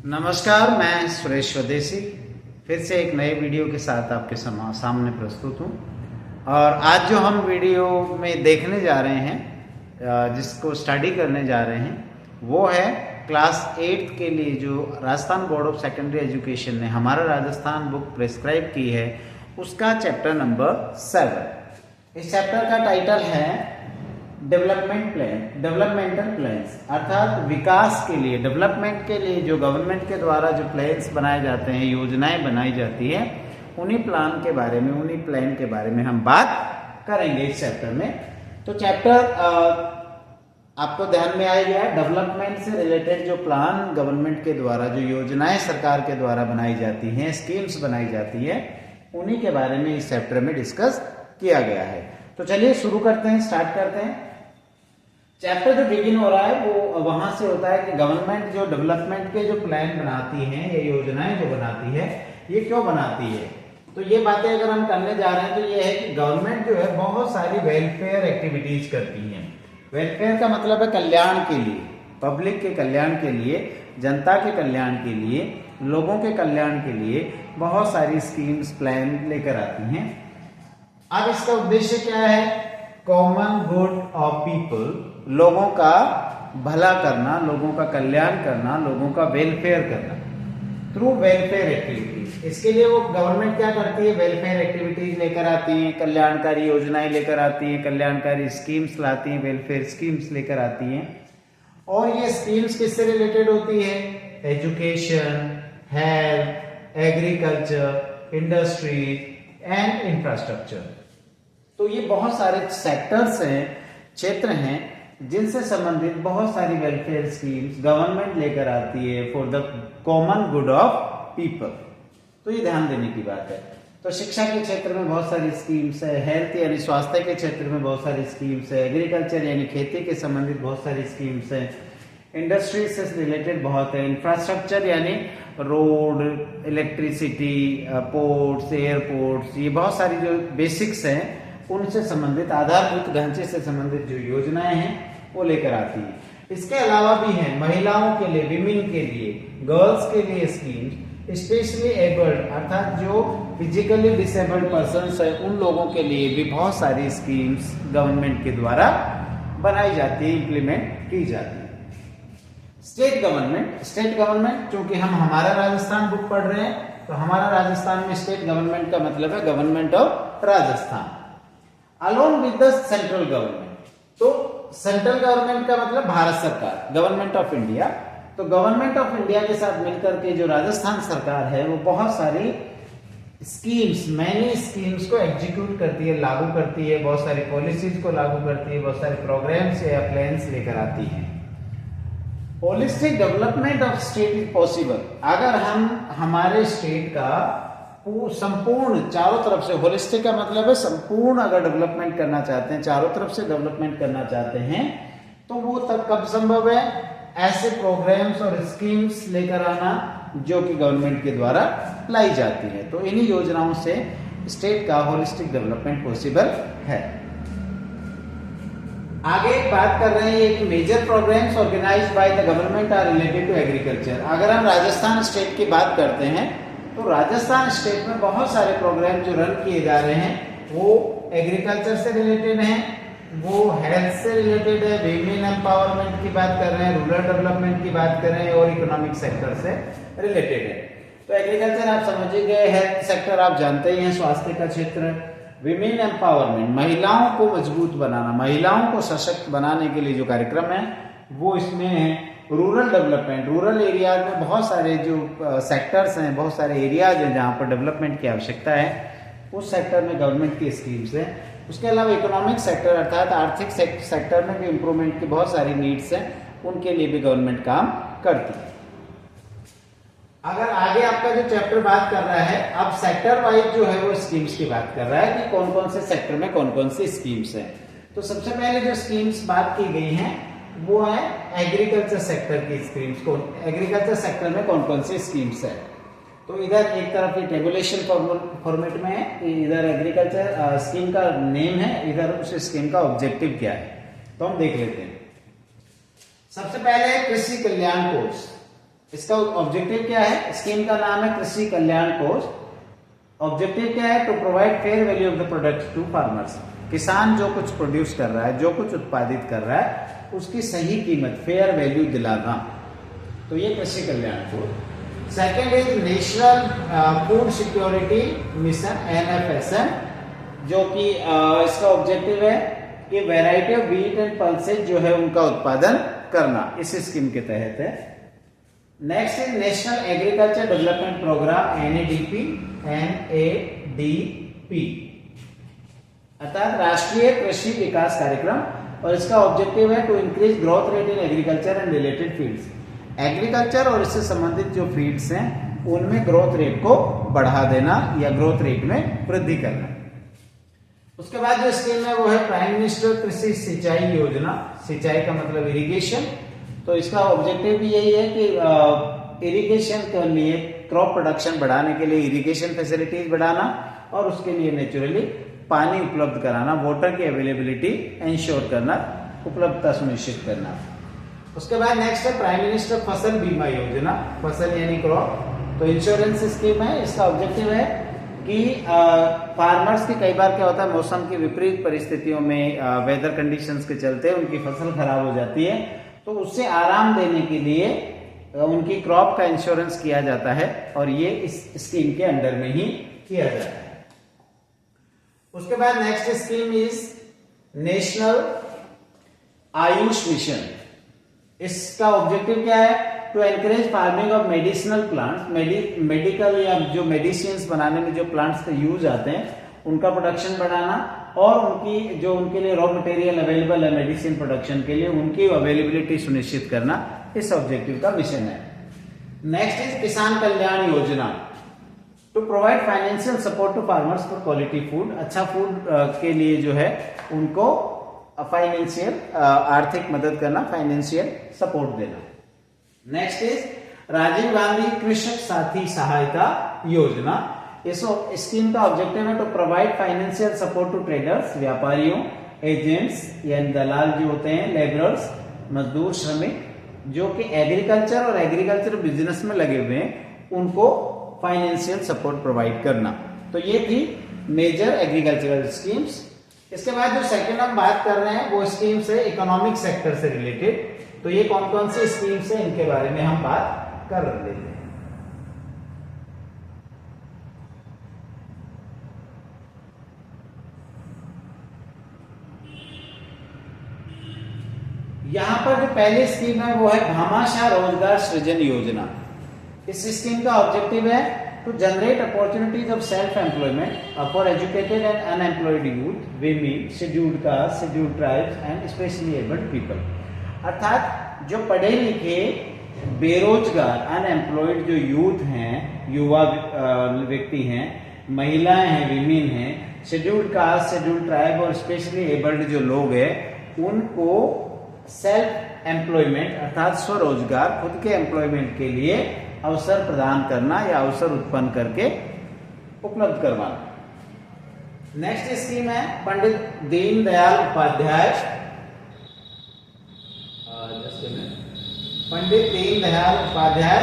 नमस्कार, मैं सुरेश स्वदेशी फिर से एक नए वीडियो के साथ आपके सामने प्रस्तुत हूँ। और आज जो हम वीडियो में देखने जा रहे हैं, जिसको स्टडी करने जा रहे हैं, वो है क्लास 8 के लिए जो Rajasthan board of secondary education ने हमारा राजस्थान बुक प्रिस्क्राइब की है, उसका चैप्टर नंबर 7। इस चैप्टर का टाइटल है डेवलपमेंटल प्लान्स, अर्थात विकास के लिए, डेवलपमेंट के लिए जो गवर्नमेंट के द्वारा जो प्लान्स बनाए जाते हैं, योजनाएं बनाई जाती हैं, उन्हीं प्लान के बारे में, उन्हीं प्लान के बारे में हम बात करेंगे इस चैप्टर में। तो चैप्टर आपको ध्यान में आ गया, डेवलपमेंट से रिलेटेड जो प्लान गवर्नमेंट के द्वारा, जो योजनाएं सरकार के द्वारा बनाई जाती हैं, स्कीम्स बनाई जाती है, उन्हीं के बारे में इस चैप्टर में डिस्कस किया गया है। तो चलिए शुरू करते हैं, स्टार्ट करते हैं। चैप्टर जो बिगिन हो रहा है वो वहां से होता है कि गवर्नमेंट जो डेवलपमेंट के जो प्लान बनाती है या योजनाएं जो बनाती है, ये क्यों बनाती है। तो ये बातें अगर हम करने जा रहे हैं तो ये है कि गवर्नमेंट जो है बहुत सारी वेलफेयर एक्टिविटीज करती है। वेलफेयर का मतलब है कल्याण के लिए, पब्लिक के कल्याण के लिए, जनता के कल्याण के लिए, लोगों के कल्याण के लिए बहुत सारी स्कीम्स, प्लान लेकर आती हैं। अब इसका उद्देश्य क्या है? कॉमन गुड ऑफ पीपल, लोगों का भला करना, लोगों का कल्याण करना, लोगों का वेलफेयर करना थ्रू वेलफेयर एक्टिविटीज। इसके लिए वो गवर्नमेंट क्या करती है? वेलफेयर एक्टिविटीज लेकर आती है, कल्याणकारी योजनाएं लेकर आती हैं, कल्याणकारी स्कीम्स लाती हैं, वेलफेयर स्कीम्स लेकर आती हैं। और ये स्कीम्स किससे रिलेटेड होती है? Education, health, agriculture, industry and infrastructure. तो ये बहुत सारे सेक्टर्स हैं, क्षेत्र हैं, जिनसे संबंधित बहुत सारी वेलफेयर स्कीम्स गवर्नमेंट लेकर आती है for the common good of people. तो ये ध्यान देने की बात है। तो शिक्षा के क्षेत्र में बहुत सारी स्कीम्स है, हेल्थ यानी स्वास्थ्य के क्षेत्र में बहुत सारी स्कीम्स है, एग्रीकल्चर यानी खेती के संबंधित बहुत सारी स्कीम्स है, इंडस्ट्री से रिलेटेड बहुत है, इंफ्रास्ट्रक्चर यानी रोड, इलेक्ट्रिसिटी, पोर्ट्स, एयरपोर्ट्स, ये बहुत सारी जो बेसिक्स हैं उनसे संबंधित, आधारभूत ढांचे से संबंधित जो योजनाएं हैं वो लेकर आती है। इसके अलावा भी है महिलाओं के लिए, विमेन के लिए, गर्ल्स के लिए स्कीम्स, स्पेशली एबल्ड अर्थात जो फिजिकली डिसेबल्ड पर्सन्स है, उन लोगों के लिए भी बहुत सारी स्कीम्स गवर्नमेंट के द्वारा बनाई जाती है, इंप्लीमेंट की जाती है। स्टेट गवर्नमेंट चूंकि हम हमारा राजस्थान बुक पढ़ रहे हैं, तो हमारा राजस्थान में स्टेट गवर्नमेंट का मतलब है government of Rajasthan alone with the central government. तो सेंट्रल गवर्नमेंट का मतलब भारत सरकार, गवर्नमेंट ऑफ इंडिया। तो गवर्नमेंट ऑफ इंडिया के साथ मिलकर के जो राजस्थान सरकार है वो बहुत सारी स्कीम्स, मैनी स्कीम्स को एग्जीक्यूट करती है, लागू करती है, बहुत सारी पॉलिसीज को लागू करती है, बहुत सारे प्रोग्राम्स या प्लान्स लेकर आती है। Holistic development of state is possible. अगर हम हमारे स्टेट का संपूर्ण, चारों तरफ से, होलिस्टिक का मतलब है संपूर्ण, अगर डेवलपमेंट करना चाहते हैं, चारों तरफ से डेवलपमेंट करना चाहते हैं, तो वो तब कब संभव है? ऐसे प्रोग्राम्स और स्कीम्स लेकर आना जो कि गवर्नमेंट के द्वारा लाई जाती है। तो इन्हीं योजनाओं से स्टेट का होलिस्टिक डेवलपमेंट पॉसिबल है। आगे बात कर रहे हैं कि major programmes organised by the government are related to agriculture. अगर हम राजस्थान स्टेट की बात करते हैं तो राजस्थान स्टेट में बहुत सारे प्रोग्राम जो रन किए जा रहे हैं वो एग्रीकल्चर से रिलेटेड हैं, वो हेल्थ से रिलेटेड है, विमेन एम्पावरमेंट की बात कर रहे हैं, रूरल डेवलपमेंट की बात कर रहे हैं और इकोनॉमिक सेक्टर से रिलेटेड है। तो एग्रीकल्चर आप समझ गए, हेल्थ सेक्टर आप जानते ही हैं, स्वास्थ्य का क्षेत्र, विमेन एम्पावरमेंट, महिलाओं को मजबूत बनाना, महिलाओं को सशक्त बनाने के लिए जो कार्यक्रम है वो इसमें है। रूरल डेवलपमेंट, रूरल एरियाज में बहुत सारे जो सेक्टर्स हैं, बहुत सारे एरियाज हैं जहाँ पर डेवलपमेंट की आवश्यकता है, उस सेक्टर में गवर्नमेंट की स्कीम्स हैं। उसके अलावा इकोनॉमिक सेक्टर अर्थात आर्थिक सेक्टर में भी इम्प्रूवमेंट की बहुत सारी नीड्स हैं, उनके लिए भी गवर्नमेंट काम करती है। अगर आगे आपका जो चैप्टर बात कर रहा है, अब सेक्टर वाइज जो है वो स्कीम्स की बात कर रहा है कि कौन कौन से सेक्टर में कौन कौन सी स्कीम्स हैं। तो सबसे पहले जो स्कीम्स बात की गई हैं वो है एग्रीकल्चर सेक्टर की स्कीम्स। एग्रीकल्चर सेक्टर में कौन कौन सी स्कीम्स है? तो इधर एक तरफ ये टेबुलेशन फॉर्मेट में है, इधर एग्रीकल्चर स्कीम का नेम है, इधर उस स्कीम का ऑब्जेक्टिव क्या है, तो हम देख लेते हैं। सबसे पहले कृषि कल्याण कोष। इसका ऑब्जेक्टिव क्या है? स्कीम का नाम है कृषि कल्याण कोष। ऑब्जेक्टिव क्या है? To provide fair value of the product to farmers. किसान जो कुछ प्रोड्यूस कर रहा है, जो कुछ उत्पादित कर रहा है, उसकी सही कीमत, फेयर वैल्यू दिलाना, तो ये कृषि कल्याण कोष। Second is national food security mission, NFSM, जो कि इसका ऑब्जेक्टिव है कि variety of wheat and pulses जो है उनका उत्पादन करना, इस स्कीम के तहत है। Next is national agriculture development programme, NADP, अर्थात राष्ट्रीय कृषि विकास कार्यक्रम, और इसका ऑब्जेक्टिव है to increase growth rate in agriculture and related fields. Agriculture और इससे संबंधित जो फील्ड्स हैं उनमें ग्रोथ रेट को बढ़ा देना या ग्रोथ रेट में वृद्धि करना। उसके बाद जो स्कीम है वो है प्राइम मिनिस्टर कृषि सिंचाई योजना। सिंचाई का मतलब इरिगेशन, तो इसका ऑब्जेक्टिव भी यही है कि इरिगेशन के लिए, क्रॉप प्रोडक्शन बढ़ाने के लिए इरिगेशन फैसिलिटीज बढ़ाना, और उसके लिए नेचुरली पानी उपलब्ध कराना, वाटर की अवेलेबिलिटी इंश्योर करना, उपलब्धता सुनिश्चित करना। उसके बाद नेक्स्ट है प्राइम मिनिस्टर फसल बीमा योजना। फसल यानी क्रॉप, तो इंश्योरेंस स्कीम है। इसका ऑब्जेक्टिव है कि फार्मर्स की कई बार क्या होता है, मौसम की विपरीत परिस्थितियों में, वेदर कंडीशंस के चलते उनकी फसल खराब हो जाती है, तो उससे आराम देने के लिए उनकी क्रॉप का इंश्योरेंस किया जाता है, और ये इस स्कीम के अंडर में ही किया जाता है। उसके बाद next scheme is national Ayush mission. इसका ऑब्जेक्टिव क्या है? To encourage farming of medicinal plants, medical या जो मेडिसिन बनाने में जो प्लांट्स का यूज आते हैं उनका प्रोडक्शन बढ़ाना, और उनकी जो उनके लिए रॉ मटेरियल अवेलेबल है मेडिसिन प्रोडक्शन के लिए, उनकी अवेलेबिलिटी सुनिश्चित करना, इस ऑब्जेक्टिव का मिशन है। Next is Kisan Kalyan Yojana, to provide financial support to farmers for quality food. अच्छा फूड के लिए जो है उनको फाइनेंशियल, आर्थिक मदद करना, फाइनेंशियल सपोर्ट देना। Next is Rajiv Gandhi Krishak Sathi Sahayata Yojana. इस स्कीम का ऑब्जेक्टिव है to provide financial support to traders, व्यापारियों, एजेंट्स यानी दलाल जो होते हैं, लेबरर्स, मजदूर, श्रमिक जो कि एग्रीकल्चर और एग्रीकल्चर बिजनेस में लगे हुए हैं, उनको फाइनेंशियल सपोर्ट प्रोवाइड करना। तो ये थी मेजर एग्रीकल्चरल स्कीम्स। इसके बाद जो सेकंड हम बात कर रहे हैं वो स्कीम्स है इकोनॉमिक सेक्टर से रिलेटेड। तो ये कौन कौन सी स्कीम्स है, इनके बारे में हम बात कर लेते हैं। यहां पर जो पहली स्कीम है वो है भामाशाह रोजगार सृजन योजना। इस स्कीम का ऑब्जेक्टिव है to generate opportunities of self employment for educated and unemployed youth, women, scheduled caste, scheduled tribes and specially abled people. अर्थात जो पढ़े लिखे बेरोजगार अनएम्प्लॉयड जो यूथ हैं, युवा व्यक्ति हैं, महिलाएं हैं, विमेन हैं, शेड्यूल्ड कास्ट, शेड्यूल्ड ट्राइब और स्पेशली एबल्ड जो लोग हैं, उनको सेल्फ एम्प्लॉयमेंट अर्थात स्वरोजगार, खुद के एम्प्लॉयमेंट के लिए अवसर प्रदान करना या अवसर उत्पन्न करके उपलब्ध करवाना। नेक्स्ट स्कीम है पंडित दीनदयाल उपाध्याय, पंडित दीनदयाल उपाध्याय,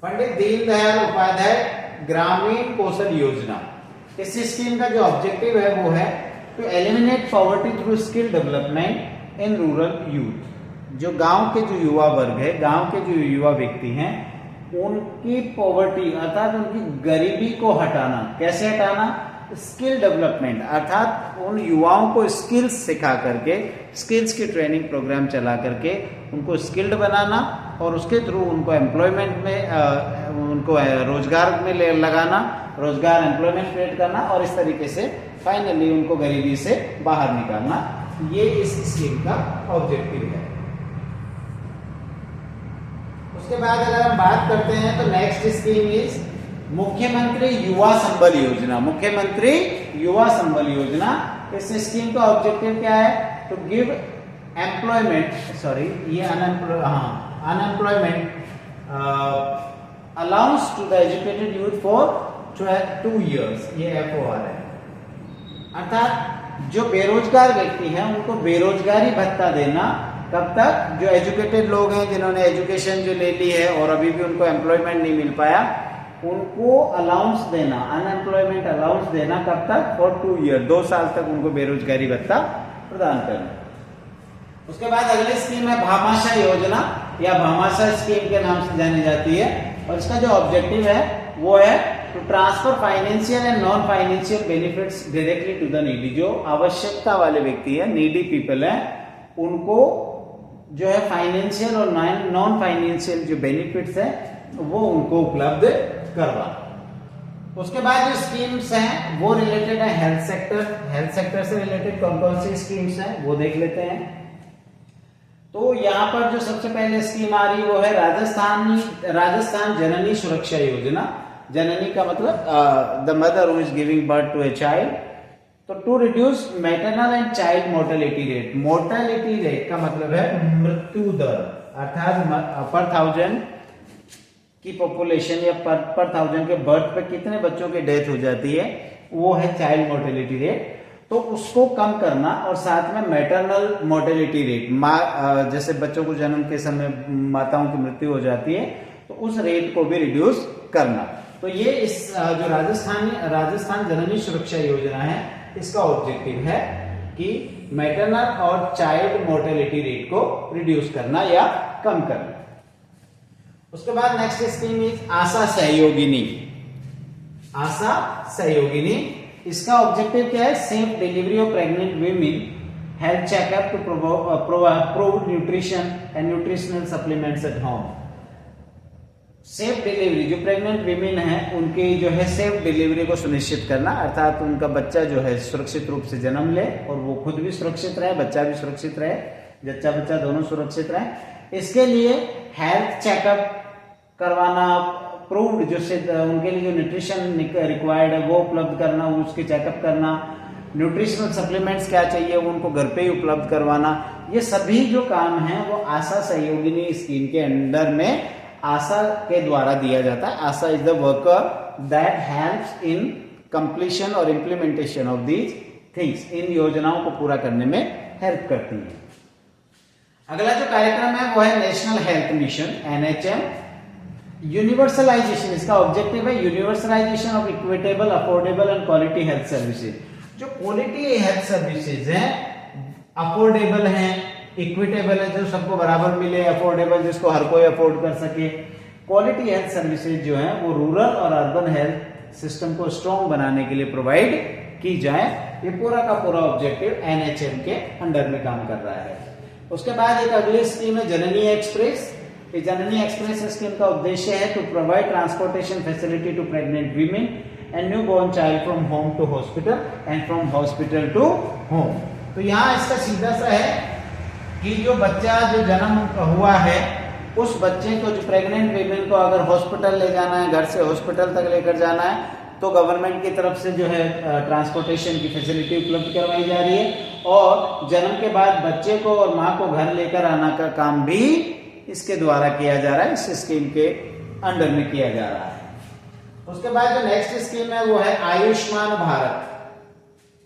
पंडित दीनदयाल उपाध्याय ग्रामीण कौशल योजना। इस स्कीम का जो ऑब्जेक्टिव है वो है to eliminate poverty through skill development in rural youth. जो गांव के जो युवा वर्ग है, गांव के जो युवा व्यक्ति हैं, उनकी पॉवर्टी अर्थात उनकी गरीबी को हटाना। कैसे हटाना? स्किल डेवलपमेंट अर्थात उन युवाओं को स्किल्स सिखा करके, स्किल्स की ट्रेनिंग प्रोग्राम चला करके उनको स्किल्ड बनाना, और उसके थ्रू उनको एम्प्लॉयमेंट में, उनको रोजगार में लगाना, रोजगार एम्प्लॉयमेंट क्रिएट करना, और इस तरीके से फाइनली उनको गरीबी से बाहर निकालना। ये इस स्कीम का ऑब्जेक्टिव है। उसके बाद अगर हम बात करते हैं तो नेक्स्ट स्कीम इज मुख्यमंत्री युवा संबल योजना। मुख्यमंत्री युवा संबल योजना, इस स्कीम का ऑब्जेक्टिव क्या है? टू गिव एम्प्लॉयमेंट, सॉरी ये unemployment allowance to the educated youth for 2 years, ये FOR है। अर्थात जो बेरोजगार व्यक्ति हैं उनको बेरोजगारी भत्ता देना कब तक? जो एजुकेटेड लोग हैं, जिन्होंने एजुकेशन जो ले ली है और अभी भी उनको एम्प्लॉयमेंट नहीं मिल पाया, उनको अलाउंस देना, अनएम्प्लॉयमेंट अलाउंस देना, कब तक? फॉर 2 ईयर, 2 साल तक उनको बेरोजगारी भत्ता प्रदान करना। उसके बाद अगली स्कीम है भामाशाह योजना या भामाशाह स्कीम के नाम से जानी जाती है, और इसका जो ऑब्जेक्टिव है वो है to transfer financial and non financial benefits directly to the needy. जो आवश्यकता वाले व्यक्ति है, नीडी पीपल है, उनको जो है फाइनेंशियल और नॉन फाइनेंशियल जो बेनिफिट्स है वो उनको उपलब्ध करवा। उसके बाद जो स्कीम्स हैं वो रिलेटेड है हेल्थ सेक्टर। हेल्थ सेक्टर से रिलेटेड कौन कौन सी स्कीम्स हैं वो देख लेते हैं। तो यहाँ पर जो सबसे पहले स्कीम आ रही है वो है राजस्थान जननी सुरक्षा योजना। जननी का मतलब the mother who is giving birth to a child. तो to reduce maternal and child mortality rate. Mortality rate का मतलब है मृत्यु दर, अर्थात पर 1000 की पॉपुलेशन या पर 1000 के बर्थ पे कितने बच्चों की डेथ हो जाती है, वो है चाइल्ड मोर्टेलिटी रेट। तो उसको कम करना, और साथ में मैटरनल मोर्टेलिटी रेट, माँ जैसे बच्चों को जन्म के समय माताओं की मृत्यु हो जाती है, तो उस रेट को भी रिड्यूस करना। तो ये इस जो राजस्थान जननी सुरक्षा योजना है, इसका ऑब्जेक्टिव है कि मैटरनल और चाइल्ड मोर्टेलिटी रेट को रिड्यूस करना या कम करना। उसके बाद next scheme is Asha Sahyogini. Asha Sahyogini, इसका ऑब्जेक्टिव क्या है? Safe delivery of pregnant women, health checkup to provide nutrition and nutritional supplements at home. Safe delivery, जो प्रेग्नेंट वीमेन है उनकी जो है सेफ डिलीवरी को सुनिश्चित करना, अर्थात उनका बच्चा जो है सुरक्षित रूप से जन्म ले और वो खुद भी सुरक्षित रहे, बच्चा भी सुरक्षित रहे, जच्चा बच्चा दोनों सुरक्षित रहे। इसके लिए हेल्थ चेकअप करवाना, प्रूव्ड जो उनके लिए जो न्यूट्रिशन रिक्वायर्ड है वो उपलब्ध करना, उसके चेकअप करना, न्यूट्रिशनल सप्लीमेंट्स क्या चाहिए वो उनको घर पे ही उपलब्ध करवाना। ये सभी जो काम है वो आशा सहयोगिनी स्कीम के अंडर में आशा के द्वारा दिया जाता है। Asha is the worker that helps in completion और इम्प्लीमेंटेशन ऑफ दीज थिंग्स। इन योजनाओं को पूरा करने में हेल्प करती है। अगला जो कार्यक्रम है वो है national health mission, NHM। Universalization, इसका ऑब्जेक्टिव है universalization of equitable, affordable and quality health services. जो क्वालिटी हेल्थ सर्विसेज हैं, अफोर्डेबल हैं, इक्विटेबल है, जो सबको बराबर मिले, अफोर्डेबल जिसको हर कोई अफोर्ड कर सके। क्वालिटी हेल्थ सर्विसेज जो है वो रूरल और अर्बन हेल्थ सिस्टम को स्ट्रॉन्ग बनाने के लिए प्रोवाइड की जाए। ये पूरा का पूरा ऑब्जेक्टिव NHM के अंडर में काम कर रहा है। उसके बाद एक अगली स्कीम है Janani express. Janani express scheme का उद्देश्य है to provide transportation facility to pregnant women and new born child from home to hospital and from hospital to home. तो यहाँ इसका सीधा सा है कि जो बच्चा जो जन्म हुआ है उस बच्चे को, जो प्रेग्नेंट वीमेन को अगर हॉस्पिटल ले जाना है, घर से हॉस्पिटल तक लेकर जाना है, तो गवर्नमेंट की तरफ से जो है ट्रांसपोर्टेशन की फैसिलिटी उपलब्ध करवाई जा रही है, और जन्म के बाद बच्चे को और माँ को घर लेकर आना का काम भी इसके द्वारा किया जा रहा है, इस स्कीम के अंडर में किया जा रहा है। उसके बाद जो नेक्स्ट स्कीम है वो है आयुष्मान भारत।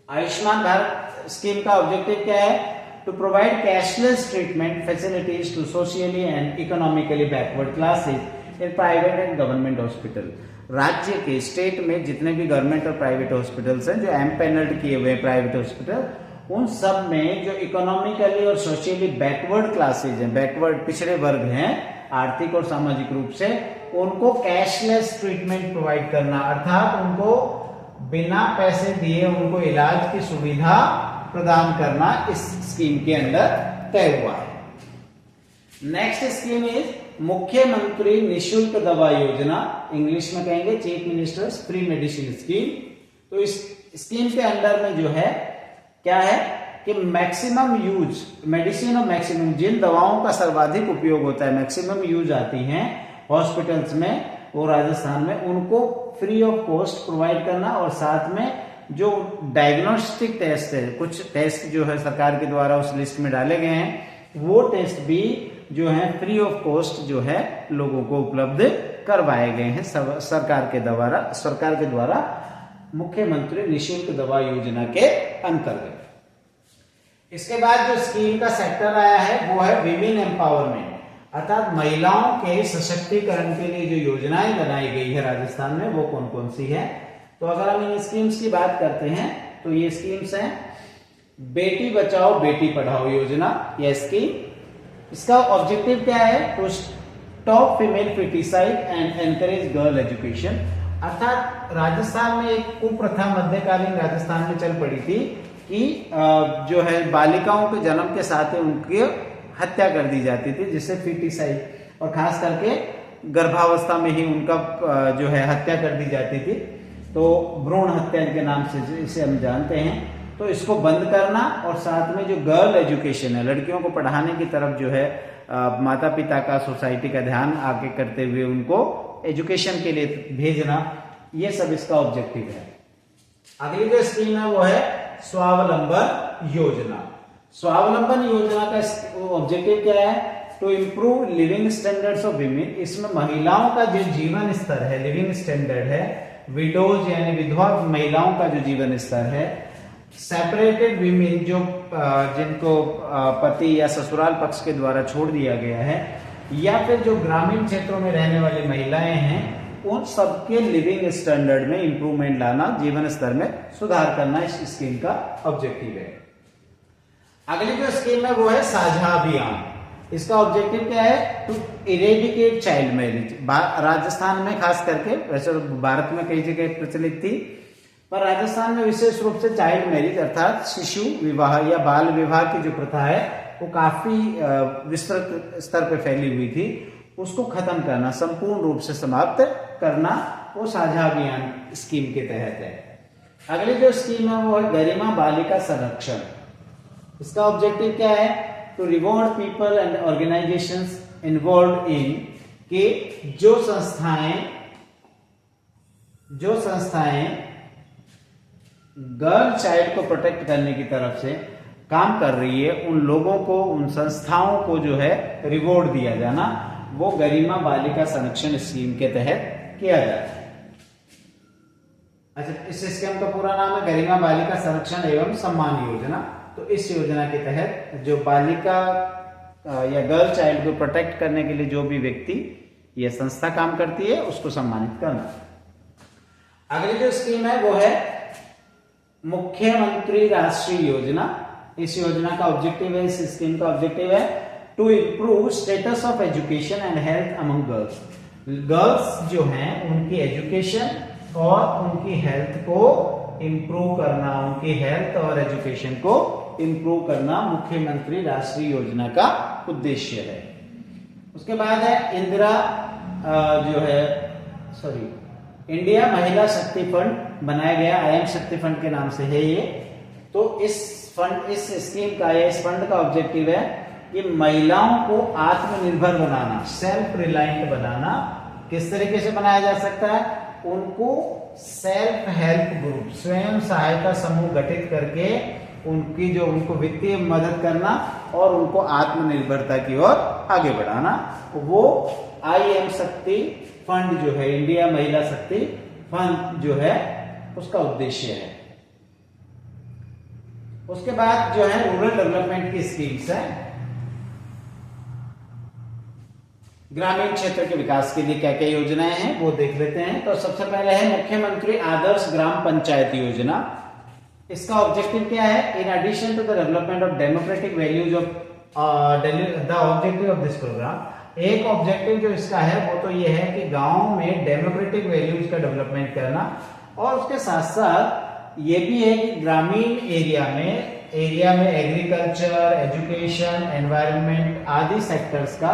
आयुष्मान भारत स्कीम का ऑब्जेक्टिव क्या है? To provide cashless treatment facilities to socially and economically backward classes in private and government hospital. राज्य के, स्टेट में जितने भी गवर्नमेंट और प्राइवेट हॉस्पिटल्स हैं, जो एमपैनल्ड किए हुए प्राइवेट हॉस्पिटल, उन सब में जो इकोनॉमिकली और सोशली बैकवर्ड क्लासेज हैं, बैकवर्ड पिछड़े वर्ग हैं आर्थिक और सामाजिक रूप से, उनको कैशलेस ट्रीटमेंट प्रोवाइड करना, अर्थात उनको बिना पैसे दिए उनको इलाज की सुविधा प्रदान करना इस स्कीम के अंदर तय हुआ है। नेक्स्ट स्कीम इज मुख्यमंत्री निशुल्क दवा योजना, इंग्लिश में कहेंगे chief ministers free medicine scheme. तो इस स्कीम के अंडर में जो है क्या है कि मैक्सिमम यूज मेडिसिन और मैक्सिमम, जिन दवाओं का सर्वाधिक उपयोग होता है, मैक्सिमम यूज आती हैं हॉस्पिटल्स में, वो राजस्थान में, उनको फ्री ऑफ कॉस्ट प्रोवाइड करना, और साथ में जो डायग्नोस्टिक टेस्ट है, कुछ टेस्ट जो है सरकार के द्वारा उस लिस्ट में डाले गए हैं, वो टेस्ट भी जो है फ्री ऑफ कॉस्ट जो है लोगों को उपलब्ध करवाए गए हैं सरकार के द्वारा मुख्यमंत्री निशुल्क दवा योजना के अंतर्गत। इसके बाद जो स्कीम का सेक्टर आया है वो है विमेन एम्पावरमेंट, अर्थात महिलाओं के सशक्तिकरण के लिए जो योजनाएं बनाई गई है राजस्थान में वो कौन कौन सी है। तो अगर हम इन स्कीम्स की बात करते हैं तो ये स्कीम्स हैं बेटी बचाओ बेटी पढ़ाओ योजना या स्कीम। इसका ऑब्जेक्टिव क्या है? To stop female foeticide and encourage girl education, अर्थात राजस्थान में एक कुप्रथा मध्यकालीन राजस्थान में चल पड़ी थी कि जो है बालिकाओं के जन्म के साथ ही उनकी हत्या कर दी जाती थी, जिससे फीटिसाइड, और खास करके गर्भावस्था में ही उनका जो है हत्या कर दी जाती थी, तो भ्रूण हत्या के नाम से इसे हम जानते हैं। तो इसको बंद करना और साथ में जो गर्ल एजुकेशन है, लड़कियों को पढ़ाने की तरफ जो है माता पिता का, सोसाइटी का ध्यान आगे करते हुए उनको एजुकेशन के लिए भेजना, ये सब इसका ऑब्जेक्टिव है। अगली जो स्कीम है वो है स्वावलंबन योजना। स्वावलंबन योजना का ऑब्जेक्टिव क्या है? To improve living standards of women. इसमें महिलाओं का जो जीवन स्तर है, लिविंग स्टैंडर्ड है, विडोज यानी विधवा महिलाओं का जो जीवन स्तर है, सेपरेटेड विमेन जो जिनको पति या ससुराल पक्ष के द्वारा छोड़ दिया गया है, या फिर जो ग्रामीण क्षेत्रों में रहने वाली महिलाएं हैं, उन सबके लिविंग स्टैंडर्ड में इंप्रूवमेंट लाना, जीवन स्तर में सुधार करना इस स्कीम का ऑब्जेक्टिव है। अगली जो स्कीम है वो है साझा अभियान। इसका ऑब्जेक्टिव क्या है? To eradicate child marriage. Rajasthan में खास करके, वैसे भारत में कई जगह प्रचलित थी, पर राजस्थान में विशेष रूप से चाइल्ड मैरिज अर्थात शिशु विवाह या बाल विवाह की जो प्रथा है वो काफी विस्तृत स्तर पर फैली हुई थी। उसको खत्म करना, संपूर्ण रूप से समाप्त करना, वो साझा अभियान स्कीम के तहत है। अगली जो स्कीम है वो है गरिमा बालिका संरक्षण। इसका ऑब्जेक्टिव क्या है? To reward people and organisations involve in, कि जो संस्थाएं गर्ल चाइल्ड को प्रोटेक्ट करने की तरफ से काम कर रही है, उन लोगों को, उन संस्थाओं को जो है रिवॉर्ड दिया जाना, वो गरिमा बालिका संरक्षण स्कीम के तहत किया जाता है। अच्छा, इस स्कीम का पूरा नाम है गरिमा बालिका संरक्षण एवं सम्मान योजना। तो इस योजना के तहत जो बालिका या गर्ल चाइल्ड को प्रोटेक्ट करने के लिए जो भी व्यक्ति या संस्था काम करती है उसको सम्मानित करना। अगली जो स्कीम है वो है मुख्यमंत्री राष्ट्रीय योजना। इस योजना का ऑब्जेक्टिव है, इस स्कीम का ऑब्जेक्टिव है to improve status of education and health among girls. Girls जो हैं उनकी एजुकेशन और उनकी हेल्थ को इम्प्रूव करना, उनकी हेल्थ और एजुकेशन को इम्प्रूव करना मुख्यमंत्री राष्ट्रीय योजना का उद्देश्य है। उसके बाद है इंडिया महिला शक्ति फंड बनाया गया, IM शक्ति फंड के नाम से है ये। तो इस स्कीम का या इस फंड का ऑब्जेक्टिव है कि महिलाओं को आत्मनिर्भर बनाना, सेल्फ रिलायंट बनाना। किस तरीके से बनाया जा सकता है? उनको सेल्फ हेल्प ग्रुप, स्वयं सहायता समूह गठित करके उनको वित्तीय मदद करना और उनको आत्मनिर्भरता की ओर आगे बढ़ाना। वो IM शक्ति फंड जो है, इंडिया महिला शक्ति फंड जो है, उसका उद्देश्य है। उसके बाद जो है रूरल डेवलपमेंट की स्कीम्स है। ग्रामीण क्षेत्र के विकास के लिए क्या क्या योजनाएं हैं वो देख लेते हैं। तो सबसे पहले है मुख्यमंत्री आदर्श ग्राम पंचायत योजना। इसका ऑब्जेक्टिव क्या है? In addition to the development of democratic values of the objective of this programme, एक ऑब्जेक्टिव जो इसका है वो तो ये है कि गांव में डेमोक्रेटिक वैल्यूज का डेवलपमेंट करना, और उसके साथ साथ ये भी है कि ग्रामीण एरिया में एग्रीकल्चर, एजुकेशन, एनवायरनमेंट आदि सेक्टर्स का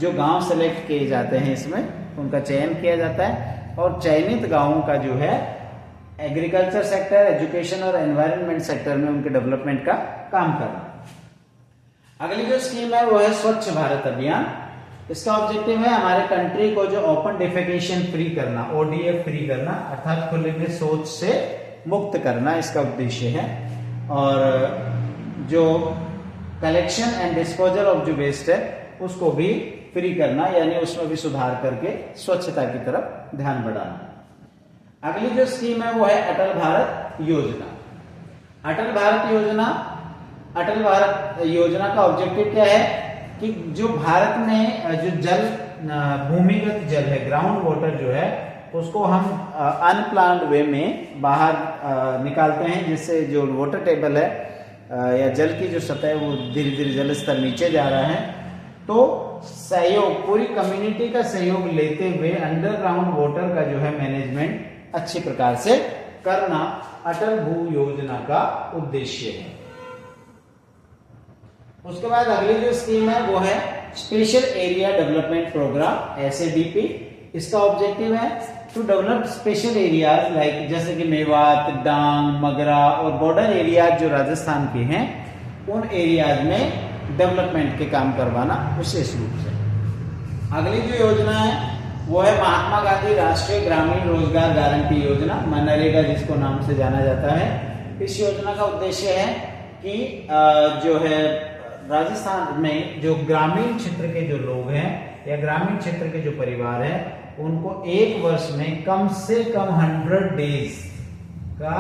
जो गांव सेलेक्ट किए जाते हैं, इसमें उनका चयन किया जाता है, और चयनित गांवों का जो है एग्रीकल्चर सेक्टर, एजुकेशन और एनवायरनमेंट सेक्टर में उनके डेवलपमेंट का काम करना। अगली जो स्कीम है वो है स्वच्छ भारत अभियान। इसका ऑब्जेक्टिव है हमारे कंट्री को जो ओपन डिफेकेशन फ्री करना, ODF फ्री करना, अर्थात खुले में शौच से मुक्त करना, इसका उद्देश्य है। और जो कलेक्शन एंड डिस्पोजल ऑफ जो वेस्ट है उसको भी फ्री करना, यानी उसमें भी सुधार करके स्वच्छता की तरफ ध्यान बढ़ाना। अगली जो स्कीम है वो है अटल भारत योजना। अटल भारत योजना अटल भारत योजना का ऑब्जेक्टिव क्या है कि जो भारत में जो जल भूमिगत जल है, ग्राउंड वाटर जो है, उसको हम अनप्लान्ड वे में बाहर निकालते हैं, जिससे जो वाटर टेबल है या जल की जो सतह है वो धीरे धीरे जल स्तर नीचे जा रहा है। तो सहयोग, पूरी कम्युनिटी का सहयोग लेते हुए अंडरग्राउंड वाटर का जो है मैनेजमेंट अच्छी प्रकार से करना अटल भू योजना का उद्देश्य है। उसके बाद अगली जो स्कीम है वो है special area development programme, SADP। इसका ऑब्जेक्टिव है to develop special areas like जैसे कि मेवात, डांग, मगरा और बॉर्डर एरियाज जो राजस्थान के हैं, उन एरियाज में डेवलपमेंट के काम करवाना विशेष रूप से। अगली जो योजना है वो है महात्मा गांधी राष्ट्रीय ग्रामीण रोजगार गारंटी योजना, मनरेगा जिसको नाम से जाना जाता है। इस योजना का उद्देश्य है कि जो है राजस्थान में जो ग्रामीण क्षेत्र के जो लोग हैं या ग्रामीण क्षेत्र के जो परिवार हैं, उनको एक वर्ष में कम से कम 100 डेज का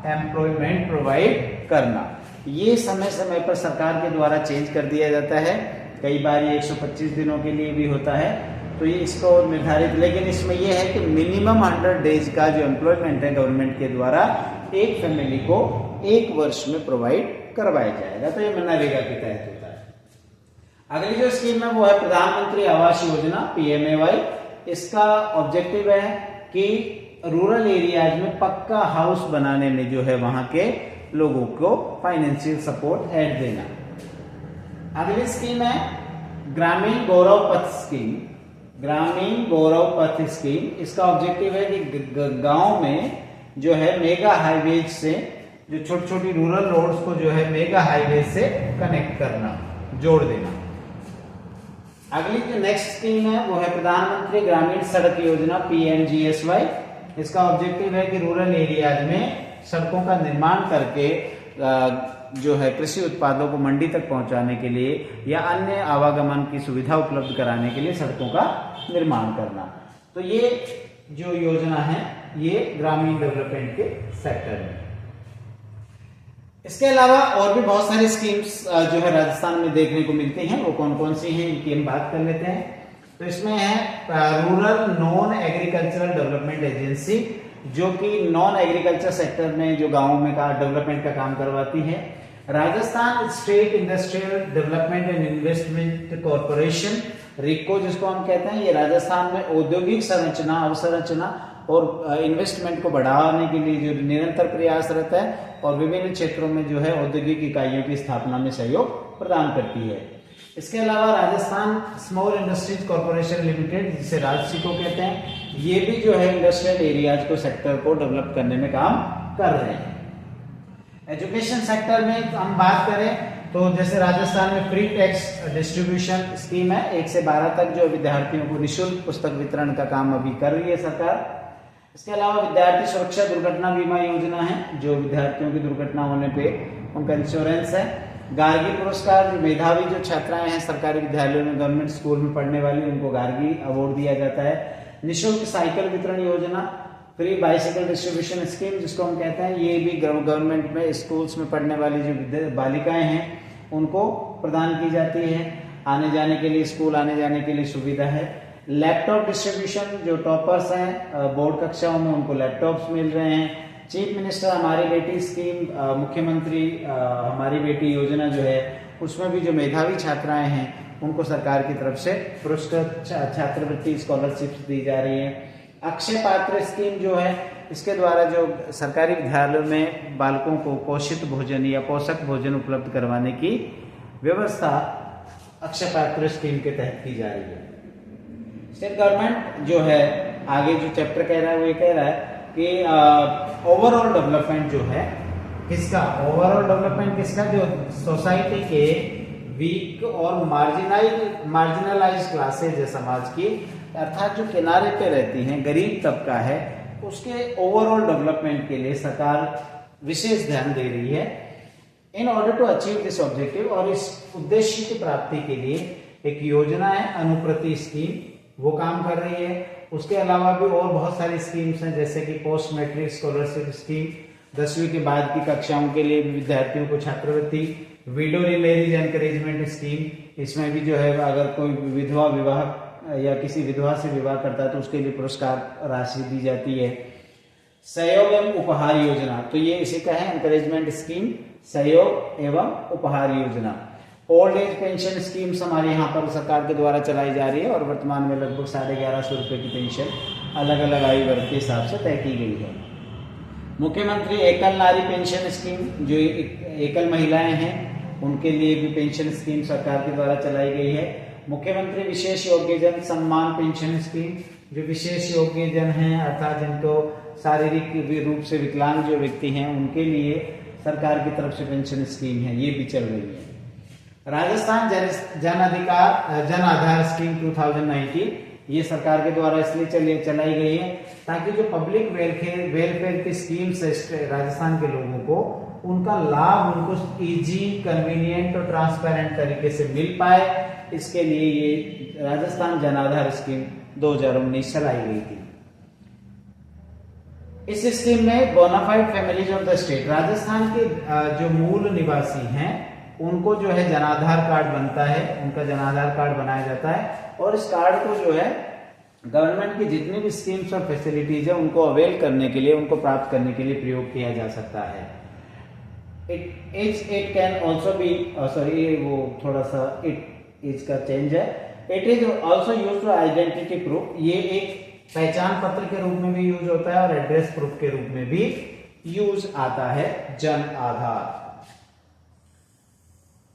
एम्प्लॉयमेंट प्रोवाइड करना। ये समय समय पर सरकार के द्वारा चेंज कर दिया जाता है, कई बार ये 125 दिनों के लिए भी होता है, तो ये इसको निर्धारित, लेकिन इसमें यह है कि मिनिमम 100 डेज का जो एम्प्लॉयमेंट है गवर्नमेंट के द्वारा एक फैमिली को एक वर्ष में प्रोवाइड करवाया जाएगा। तो ये मनरेगा के तहत होता है। अगली जो स्कीम है वो है प्रधानमंत्री आवास योजना, PMAY। इसका ऑब्जेक्टिव है कि रूरल एरियाज में पक्का हाउस बनाने में जो है वहां के लोगों को फाइनेंशियल सपोर्ट ऐड देना। अगली स्कीम है ग्रामीण गौरव पथ स्कीम, ग्रामीण गौरव पथ स्कीम। इसका ऑब्जेक्टिव है कि गांव में जो है मेगा हाईवेज से जो छोटी छोटी रूरल रोड्स को जो है मेगा हाईवे से कनेक्ट करना, जोड़ देना। अगली जो नेक्स्ट स्कीम है वो है प्रधानमंत्री ग्रामीण सड़क योजना, PMGSY। इसका ऑब्जेक्टिव है कि रूरल एरियाज में सड़कों का निर्माण करके जो है कृषि उत्पादों को मंडी तक पहुंचाने के लिए या अन्य आवागमन की सुविधा उपलब्ध कराने के लिए सड़कों का निर्माण करना। तो ये जो योजना है ये ग्रामीण डेवलपमेंट के सेक्टर में। इसके अलावा और भी बहुत सारी स्कीम्स जो है राजस्थान में देखने को मिलती हैं, वो कौन कौन सी हैं इनकी हम बात कर लेते हैं। तो इसमें है rural non agricultural development agency, जो कि नॉन एग्रीकल्चर सेक्टर में जो गांवों में का डेवलपमेंट का काम करवाती है। Rajasthan state industrial development and investment corporation, RIICO जिसको हम कहते हैं, ये राजस्थान में औद्योगिक संरचना, अवसंरचना और इन्वेस्टमेंट को बढ़ाने के लिए जो निरंतर प्रयासरत है और विभिन्न क्षेत्रों में जो है औद्योगिक इकाइयों की स्थापना में सहयोग प्रदान करती है। इसके अलावा Rajasthan small industries corporation limited, जिसे राजसिको कहते हैं, ये भी जो है इंडस्ट्रियल एरियाज को सेक्टर को डेवलप करने में काम कर रहे हैं। एजुकेशन सेक्टर में हम बात करें तो जैसे राजस्थान में फ्री टेक्स्ट डिस्ट्रीब्यूशन स्कीम है, 1 से 12 तक जो विद्यार्थियों को निःशुल्क पुस्तक वितरण का काम अभी कर रही है सरकार। इसके अलावा विद्यार्थी सुरक्षा दुर्घटना बीमा योजना है, जो विद्यार्थियों की दुर्घटना होने पे उनका इंश्योरेंस है। गार्गी पुरस्कार, जो मेधावी जो छात्राएं हैं सरकारी विद्यालयों में, गवर्नमेंट स्कूल में पढ़ने वाली, उनको गार्गी अवार्ड दिया जाता है। निःशुल्क साइकिल वितरण योजना, फ्री बाइसिकल डिस्ट्रीब्यूशन स्कीम जिसको हम कहते हैं, ये भी गवर्नमेंट में स्कूल्स में पढ़ने वाली जो बालिकाएं हैं उनको प्रदान की जाती है। आने जाने के लिए, स्कूल आने जाने के लिए सुविधा है। लैपटॉप डिस्ट्रीब्यूशन, जो टॉपर्स हैं बोर्ड कक्षाओं में उनको लैपटॉप्स मिल रहे हैं। चीफ मिनिस्टर हमारी बेटी स्कीम, मुख्यमंत्री हमारी बेटी योजना जो है, उसमें भी जो मेधावी छात्राएं हैं उनको सरकार की तरफ से पुरस्कृत छात्रवृत्ति स्कॉलरशिप दी जा रही है। अक्षय पात्र स्कीम जो है, इसके द्वारा जो सरकारी विद्यालयों में बालकों को पोषित भोजन या पोषक भोजन उपलब्ध करवाने की व्यवस्था अक्षय पात्र स्कीम के तहत की जा रही है। स्टेट गवर्नमेंट जो है आगे जो चैप्टर कह रहा है वो ये कह रहा है कि ओवरऑल डेवलपमेंट जो है किसका, ओवरऑल डेवलपमेंट किसका, जो सोसाइटी के वीक और मार्जिनलाइज क्लासेज है समाज की, अर्थात जो किनारे पे रहती हैं, गरीब तबका है, उसके ओवरऑल डेवलपमेंट के लिए सरकार विशेष ध्यान दे रही है। In order to achieve this objective, और इस उद्देश्य की प्राप्ति के लिए एक योजना है अनुप्रति स्कीम, वो काम कर रही है। उसके अलावा भी और बहुत सारी स्कीम्स हैं, जैसे कि पोस्ट मैट्रिक स्कॉलरशिप स्कीम, 10वीं के बाद की कक्षाओं के लिए विद्यार्थियों को छात्रवृत्ति, विडो रिमैरिज एनकरेजमेंट स्कीम, इसमें भी जो है अगर कोई विधवा विवाह या किसी विधवा से विवाह करता है तो उसके लिए पुरस्कार राशि दी जाती है। सहयोग एवं उपहार योजना, तो ये इसी का है एनकरेजमेंट स्कीम, सहयोग एवं उपहार योजना। ओल्ड एज पेंशन स्कीम्स हमारे यहाँ पर सरकार के द्वारा चलाई जा रही है और वर्तमान में लगभग 1150 रुपए की पेंशन अलग अलग आयु वर्ग के हिसाब से तय की गई है। मुख्यमंत्री एकल नारी पेंशन स्कीम, जो एकल महिलाएं हैं उनके लिए भी पेंशन स्कीम सरकार के द्वारा चलाई गई है। मुख्यमंत्री विशेष योग्यजन सम्मान पेंशन स्कीम, जो विशेष योग्यजन हैं अर्थात जिनको शारीरिक रूप से विकलांग जो व्यक्ति हैं उनके लिए सरकार की तरफ से पेंशन स्कीम है, ये भी चल रही है। राजस्थान जन आधार स्कीम 2019, ये सरकार के द्वारा इसलिए चलाई गई है ताकि जो पब्लिक वेलफेयर की स्कीम्स है राजस्थान के लोगों को, उनका लाभ उनको इजी, कन्वीनियंट और ट्रांसपेरेंट तरीके से मिल पाए, इसके लिए ये राजस्थान जन आधार स्कीम 2019 चलाई गई थी। इस स्कीम में bonafide families of the state, Rajasthan के जो मूल निवासी हैं उनको जो है जनाधार कार्ड बनता है, उनका जनाधार कार्ड बनाया जाता है और इस कार्ड को जो है गवर्नमेंट की जितनी भी स्कीम्स और फैसिलिटीज है उनको अवेल करने के लिए, उनको प्राप्त करने के लिए प्रयोग किया जा सकता है। It can also be sorry वो थोड़ा सा इट का चेंज है। It is also use to identity proof, ये एक पहचान पत्र के रूप में भी यूज होता है और एड्रेस प्रूफ के रूप में भी यूज आता है जन आधार।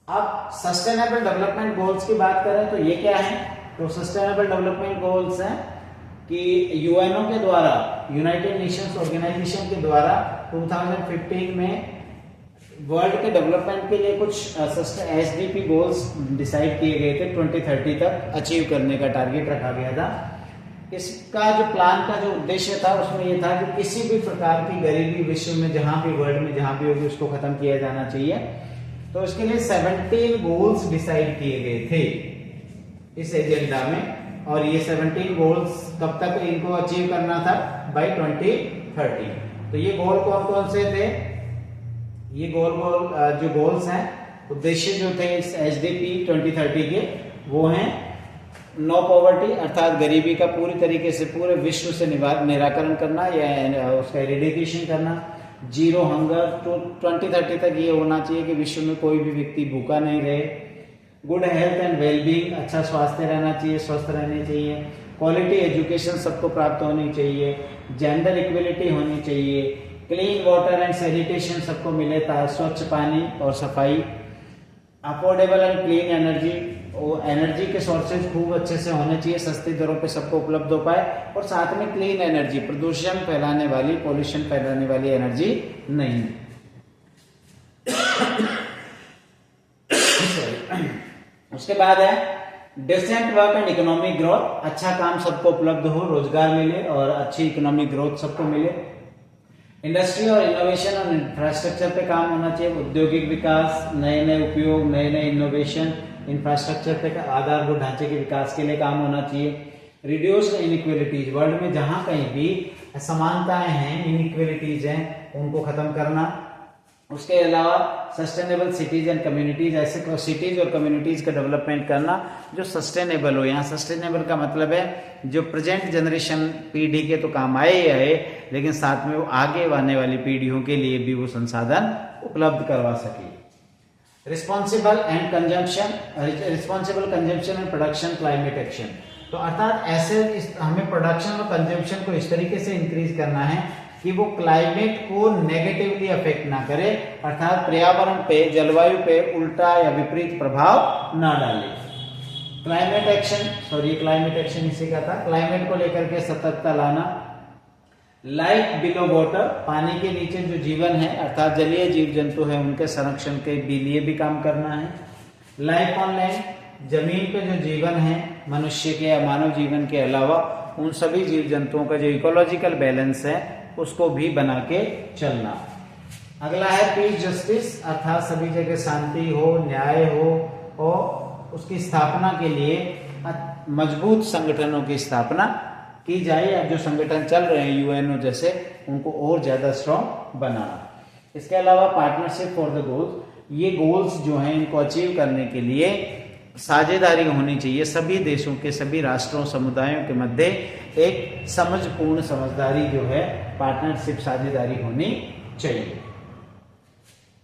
अब सस्टेनेबल डेवलपमेंट गोल्स की बात करें तो ये क्या है, तो सस्टेनेबल डेवलपमेंट गोल्स हैं कि यूएनओ के द्वारा, यूनाइटेड नेशंस ऑर्गेनाइजेशन के द्वारा 2015 में वर्ल्ड के डेवलपमेंट के लिए कुछ एसडीपी गोल्स डिसाइड किए गए थे, 2030 तक अचीव करने का टारगेट रखा गया था। इसका जो प्लान का जो उद्देश्य था उसमें यह था कि किसी भी प्रकार की गरीबी विश्व में जहां भी वर्ल्ड में जहां भी होगी उसको खत्म किया जाना चाहिए। तो इसके लिए 17 गोल्स डिसाइड किए गए थे इस एजेंडा में और ये 17 गोल्स कब तक इनको अचीव करना था, बाय 2030। तो ये गोल कौन कौन से थे, ये जो गोल्स हैं, उद्देश्य जो थे इस एसडीपी 2030 के, वो हैं नो पॉवर्टी अर्थात गरीबी का पूरी तरीके से पूरे विश्व से निराकरण करना या उसका इरेडिकेशन करना, जीरो हंगर, तो 2030 तक ये होना चाहिए कि विश्व में कोई भी व्यक्ति भूखा नहीं रहे। गुड हेल्थ एंड वेलबींग, अच्छा स्वास्थ्य रहना चाहिए, स्वस्थ रहने चाहिए। क्वालिटी एजुकेशन सबको प्राप्त होनी चाहिए। जेंडर इक्वलिटी होनी चाहिए। क्लीन वाटर एंड सैनिटेशन सबको मिले, स्वच्छ पानी और सफाई। Affordable and clean energy, energy के सोर्सेज खूब अच्छे से होने चाहिए, सस्ती दरों पे सबको उपलब्ध हो पाए, और साथ में क्लीन एनर्जी, प्रदूषण फैलाने वाली, पॉल्यूशन फैलाने वाली एनर्जी नहीं। उसके बाद है decent work and economic growth, अच्छा काम सबको उपलब्ध हो, रोजगार मिले और अच्छी इकोनॉमिक ग्रोथ सबको मिले। इंडस्ट्री और इनोवेशन और इंफ्रास्ट्रक्चर पे काम होना चाहिए, औद्योगिक विकास, नए नए उपयोग, नए नए इनोवेशन, इंफ्रास्ट्रक्चर पे आधारभूत ढांचे के विकास के लिए काम होना चाहिए। रिड्यूस इनइक्वलिटीज, वर्ल्ड में जहां कहीं भी असमानताएं हैं, इनइक्वलिटीज हैं, उनको खत्म करना। उसके अलावा सस्टेनेबल सिटीज एंड कम्युनिटीज, ऐसे सिटीज और कम्युनिटीज का डेवलपमेंट करना जो सस्टेनेबल हो। यहाँ सस्टेनेबल का मतलब है जो प्रेजेंट जनरेशन पीढ़ी के तो काम आए ही आए, लेकिन साथ में वो आगे आने वाली पीढ़ियों के लिए भी वो संसाधन उपलब्ध करवा सके। Responsible consumption and production climate action, तो अर्थात ऐसे हमें प्रोडक्शन और कंजम्पशन को इस तरीके से इंक्रीज करना है कि वो क्लाइमेट को नेगेटिवली अफेक्ट ना करे, अर्थात पर्यावरण पे, जलवायु पे उल्टा या विपरीत प्रभाव ना डाले। क्लाइमेट एक्शन इसी का था, क्लाइमेट को लेकर के सतर्कता लाना। लाइफ बिलो वाटर, पानी के नीचे जो जीवन है अर्थात जलीय जीव जंतु है उनके संरक्षण के लिए भी काम करना है। लाइफ ऑन लैंड, जमीन पे जो जीवन है मनुष्य के या मानव जीवन के अलावा उन सभी जीव जंतुओं का जो इकोलॉजिकल बैलेंस है उसको भी बना के चलना। अगला है पीस जस्टिस, अर्थात सभी जगह शांति हो, न्याय हो और उसकी स्थापना के लिए मजबूत संगठनों की स्थापना की जाए। अब जो संगठन चल रहे हैं यूएनओ जैसे, उनको और ज्यादा स्ट्रॉन्ग बनाना। इसके अलावा पार्टनरशिप फॉर द गोल्स, ये गोल्स जो हैं इनको अचीव करने के लिए साझेदारी होनी चाहिए सभी देशों के, सभी राष्ट्रों समुदायों के मध्य एक समझपूर्ण समझदारी जो है पार्टनरशिप साझेदारी होनी चाहिए।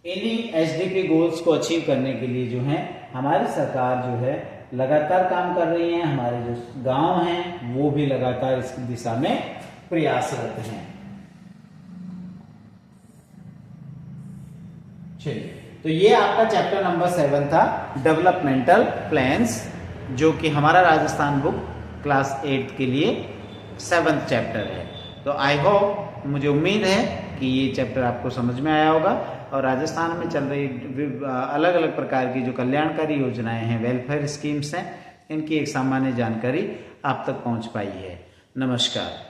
इन्हीं एसडीपी गोल्स को अचीव करने के लिए जो है हमारी सरकार जो है लगातार काम कर रही है, हमारे जो गांव हैं वो भी लगातार इस दिशा में प्रयासरत हैं। चलिए, तो ये आपका चैप्टर नंबर 7 था, डेवलपमेंटल प्लान्स, जो कि हमारा राजस्थान बुक क्लास 8 के लिए 7th चैप्टर है। तो आई होप, मुझे उम्मीद है कि ये चैप्टर आपको समझ में आया होगा और राजस्थान में चल रही अलग अलग प्रकार की जो कल्याणकारी योजनाएं हैं, वेलफेयर स्कीम्स हैं, इनकी एक सामान्य जानकारी आप तक पहुंच पाई है। नमस्कार।